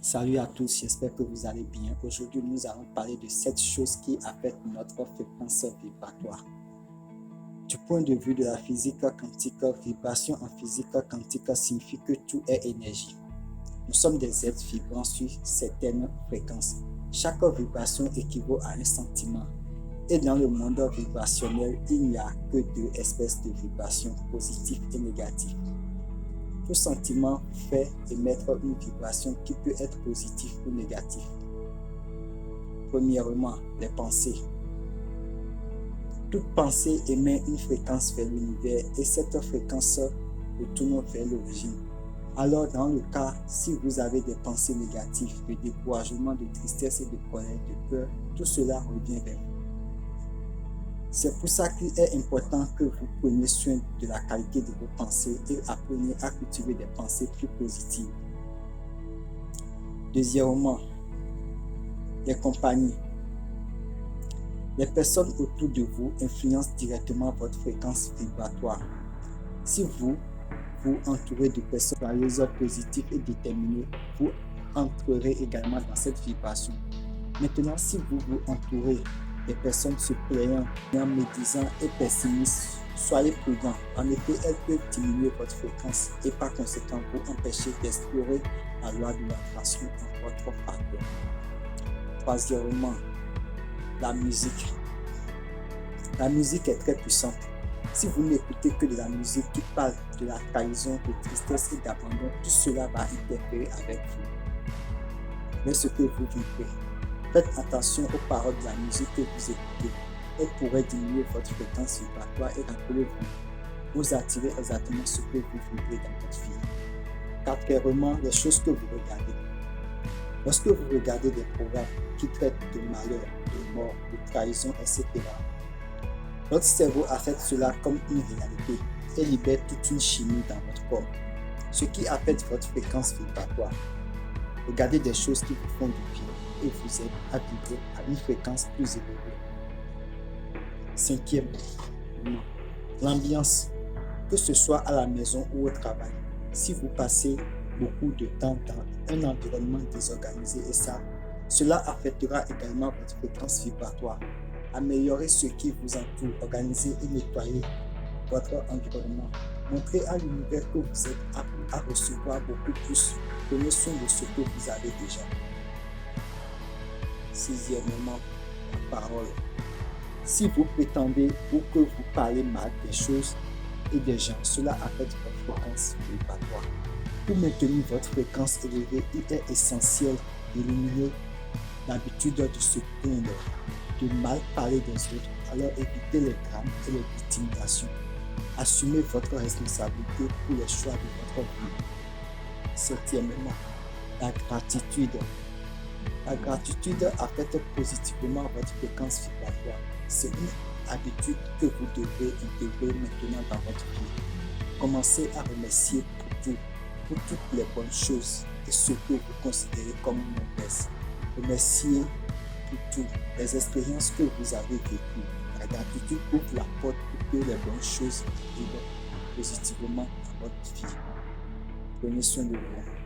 Salut à tous, j'espère que vous allez bien. Aujourd'hui, nous allons parler de 7 choses qui affectent notre fréquence vibratoire. Du point de vue de la physique quantique, vibration en physique quantique signifie que tout est énergie. Nous sommes des êtres vibrants sur certaines fréquences. Chaque vibration équivaut à un sentiment. Et dans le monde vibrationnel, il n'y a que deux espèces de vibrations, positives et négatives. Tout sentiment fait émettre une vibration qui peut être positive ou négative. Premièrement, les pensées. Toute pensée émet une fréquence vers l'univers et cette fréquence retourne vers l'origine. Alors, dans le cas, si vous avez des pensées négatives, de découragement, de tristesse et de colère, de peur, tout cela revient vers vous. C'est pour ça qu'il est important que vous preniez soin de la qualité de vos pensées et appreniez à cultiver des pensées plus positives. Deuxièmement, les compagnies. Les personnes autour de vous influencent directement votre fréquence vibratoire. Si vous vous entourez de personnes joyeuses, positives et déterminées, vous entrerez également dans cette vibration. Maintenant, si vous vous entourez des personnes se plaignant, médisant et pessimistes, soyez prudents. En effet, elles peuvent diminuer votre fréquence et par conséquent vous empêcher d'explorer la loi de l'attraction en votre faveur. Troisièmement, la musique. La musique est très puissante. Si vous n'écoutez que de la musique qui parle de la trahison, de tristesse et d'abandon, tout cela va interférer avec vous. Mais ce que vous vivrez. Faites attention aux paroles de la musique que vous écoutez. Elles pourraient diminuer votre fréquence vibratoire et rappelez-vous, vous attirez exactement ce que vous vivrez dans votre vie. Quatrièmement, les choses que vous regardez. Lorsque vous regardez des programmes qui traitent de malheur, de mort, de trahison, etc., votre cerveau affecte cela comme une réalité et libère toute une chimie dans votre corps, ce qui affecte votre fréquence vibratoire. Regardez des choses qui vous font du bien et vous aident à vibrer à une fréquence plus élevée. Cinquièmement, l'ambiance, que ce soit à la maison ou au travail. Si vous passez beaucoup de temps dans un environnement désorganisé cela affectera également votre fréquence vibratoire. Améliorez ce qui vous entoure, organisez et nettoyez votre environnement. Montrez à l'univers que vous êtes apte à recevoir beaucoup plus. Prenez soin de ce que vous avez déjà. Sixièmement, la parole. Si vous prétendez ou que vous parlez mal des choses et des gens, cela affecte votre fréquence vibratoire. Pour maintenir votre fréquence élevée, il est essentiel d'éliminer l'habitude de se plaindre, de mal parler des autres, alors évitez les drames et les victimisations. Assumez votre responsabilité pour les choix de votre vie. Septièmement, la gratitude. La gratitude affecte positivement votre fréquence vibratoire. C'est une habitude que vous devez intégrer maintenant dans votre vie. Commencez à remercier pour tout, pour toutes les bonnes choses et ce que vous considérez comme mauvaises. Remerciez pour tout, les expériences que vous avez vécues. La gratitude ouvre la porte pour que les bonnes choses arrivent positivement dans votre vie. Prenez soin de vous.